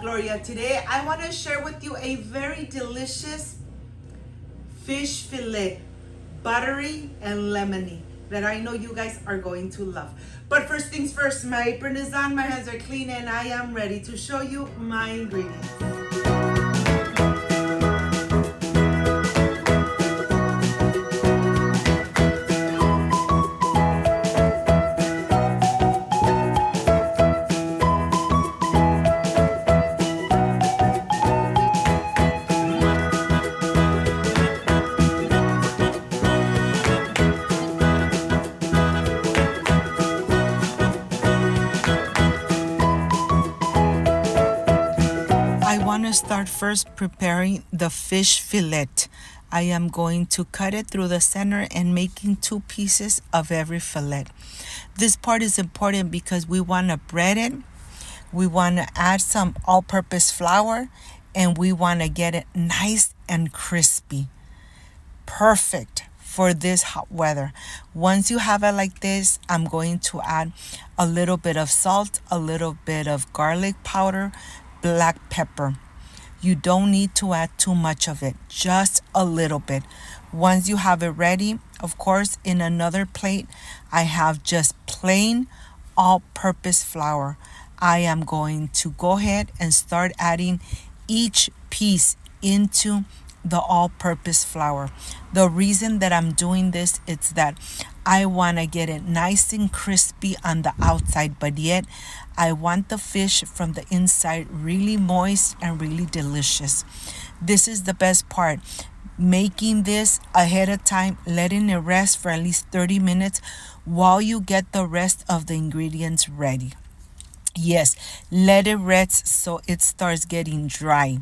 Gloria. Today I want to share with you a very delicious fish fillet, buttery and lemony, that I know you guys are going to love. But first things first, my apron is on, my hands are clean, and I am ready to show you my ingredients. I want to start first preparing the fish fillet. I am going to cut it through the center and making 2 pieces of every fillet. This part is important because we want to bread it, we want to add some all-purpose flour, and we want to get it nice and crispy. Perfect for this hot weather. Once you have it like this, I'm going to add a little bit of salt, a little bit of garlic powder, black pepper. You don't need to add too much of it, just a little bit. Once you have it ready, of course, in another plate, I have just plain all-purpose flour. I am going to go ahead and start adding each piece into the all-purpose flour. The reason that I'm doing this is that I want to get it nice and crispy on the outside, but yet I want the fish from the inside really moist and really delicious. This is the best part. Making this ahead of time, letting it rest for at least 30 minutes while you get the rest of the ingredients ready. Yes, let it rest so it starts getting dry.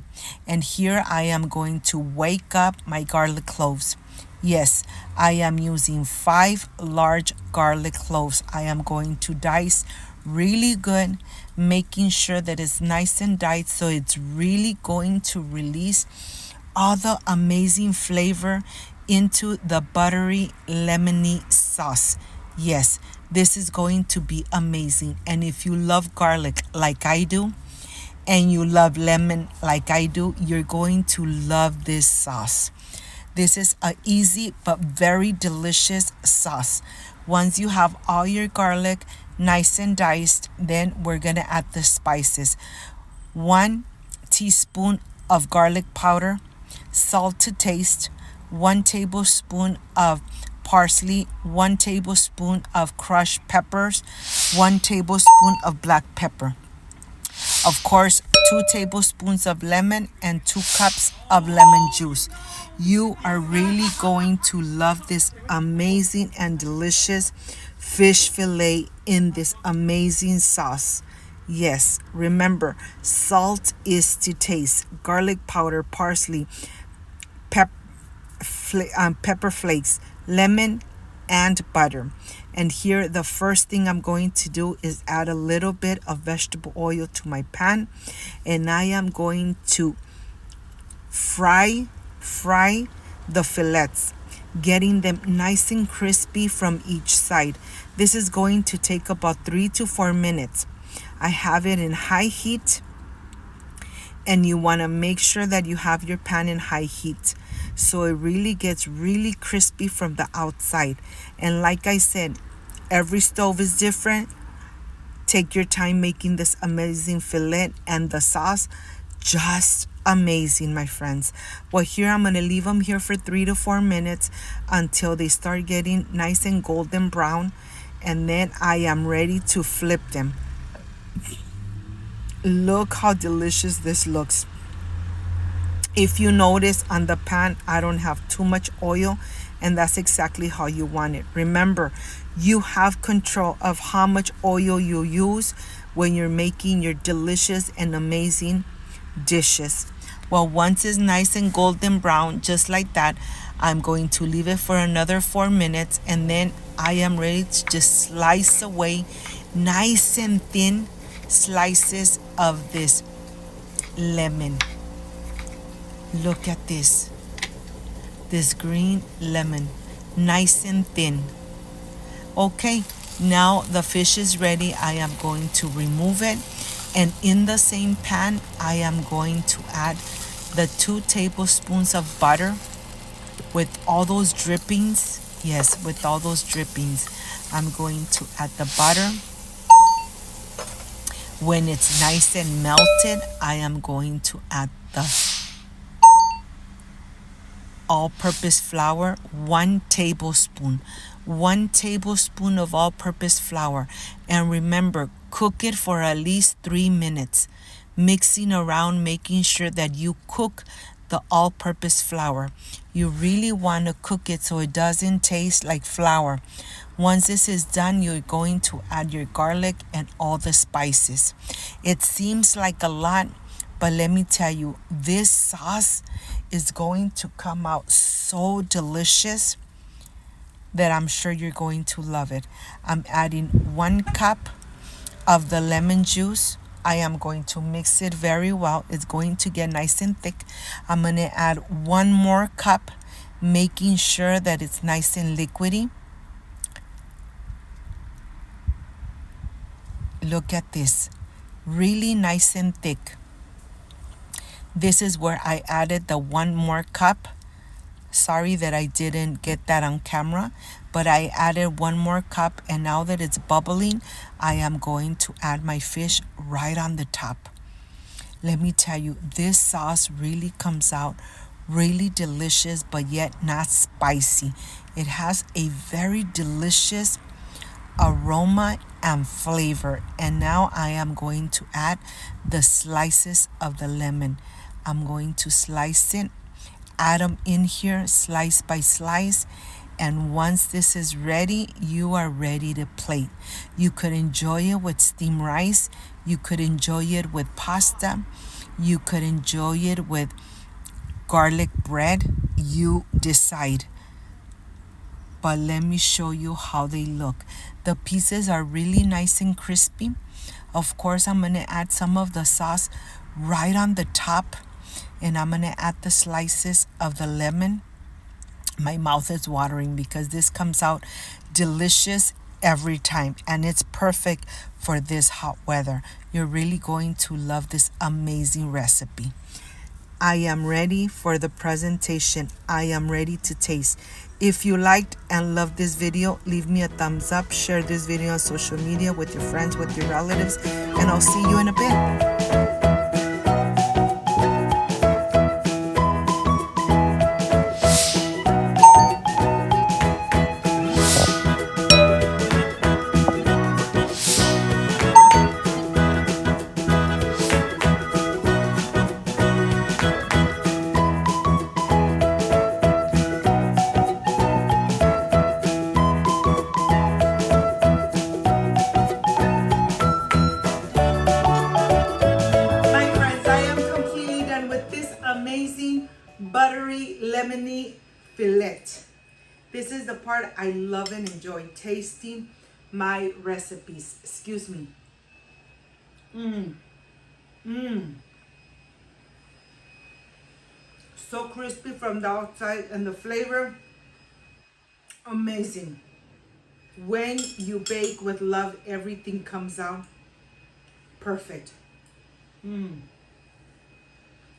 And here I am going to wake up my garlic cloves. Yes, I am using 5 large garlic cloves. I am going to dice really good, making sure that it's nice and diced so it's really going to release all the amazing flavor into the buttery lemony sauce. Yes, this is going to be amazing. And if you love garlic like I do, and you love lemon like I do, you're going to love this sauce. This is an easy but very delicious sauce. Once you have all your garlic nice and diced, then we're going to add the spices. 1 teaspoon of garlic powder, salt to taste, 1 tablespoon of parsley, 1 tablespoon of crushed peppers, 1 tablespoon of black pepper. Of course, 2 tablespoons of lemon and 2 cups of lemon juice. You are really going to love this amazing and delicious fish fillet in this amazing sauce. Yes, remember, salt is to taste. Garlic powder, parsley, pepper flakes, lemon, and butter. And here the first thing I'm going to do is add a little bit of vegetable oil to my pan, and I am going to fry the fillets, getting them nice and crispy from each side. This is going to take about 3 to 4 minutes. I have it in high heat, and you want to make sure that you have your pan in high heat so it really gets really crispy from the outside. And like I said, every stove is different. Take your time making this amazing fillet, and the sauce just amazing, my friends. Well, here I'm going to leave them here for 3 to 4 minutes until they start getting nice and golden brown, and then I am ready to flip them. Look how delicious this looks. If you notice on the pan, I don't have too much oil, and that's exactly how you want it. Remember, you have control of how much oil you use when you're making your delicious and amazing dishes. Well, once it's nice and golden brown, just like that, I'm going to leave it for another 4 minutes, and then I am ready to just slice away nice and thin slices of this lemon. Look at this green lemon, nice and thin. Okay, now the fish is ready. I am going to remove it And in the same pan, I am going to add the 2 tablespoons of butter with all those drippings. Yes, with all those drippings, I'm going to add the butter. When it's nice and melted, I am going to add the all-purpose flour, 1 tablespoon. 1 tablespoon of all-purpose flour. And remember, cook it for at least 3 minutes. Mixing around, making sure that you cook the all-purpose flour. You really want to cook it so it doesn't taste like flour. Once this is done, you're going to add your garlic and all the spices. It seems like a lot, but let me tell you, this sauce is going to come out so delicious that I'm sure you're going to love it. I'm adding 1 cup of the lemon juice. I am going to mix it very well. It's going to get nice and thick. I'm going to add 1 more cup, making sure that it's nice and liquidy. Look at this, really nice and thick. This is where I added the 1 more cup. Sorry that I didn't get that on camera, but I added 1 more cup, and now that it's bubbling, I am going to add my fish right on the top. Let me tell you, this sauce really comes out really delicious, but yet not spicy. It has a very delicious aroma and flavor. And now I am going to add the slices of the lemon. I'm going to slice it, add them in here slice by slice, and once this is ready, you are ready to plate. You could enjoy it with steamed rice, you could enjoy it with pasta, you could enjoy it with garlic bread. You decide. But let me show you how they look. The pieces are really nice and crispy. Of course, I'm going to add some of the sauce right on the top, and I'm going to add the slices of the lemon. My mouth is watering because this comes out delicious every time, and it's perfect for this hot weather. You're really going to love this amazing recipe. I am ready for the presentation. I am ready to taste. If you liked and loved this video, leave me a thumbs up, share this video on social media with your friends, with your relatives, and I'll see you in a bit. Amazing buttery lemony fillet. This is the part I love and enjoy, tasting my recipes. Excuse me. So crispy from the outside, and the flavor amazing. When you bake with love, everything comes out perfect.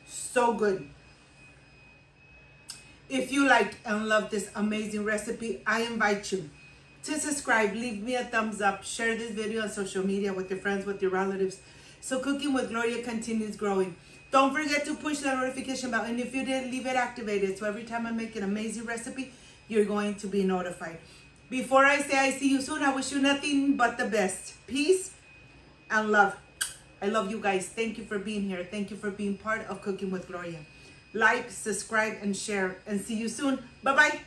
So good. If you liked and loved this amazing recipe, I invite you to subscribe, leave me a thumbs up, share this video on social media with your friends, with your relatives, so Cooking with Gloria continues growing. Don't forget to push the notification bell, and if you did, leave it activated, so every time I make an amazing recipe, you're going to be notified. Before I say I see you soon, I wish you nothing but the best. Peace and love. I love you guys. Thank you for being here. Thank you for being part of Cooking with Gloria. Like, subscribe, and share. And see you soon. Bye-bye.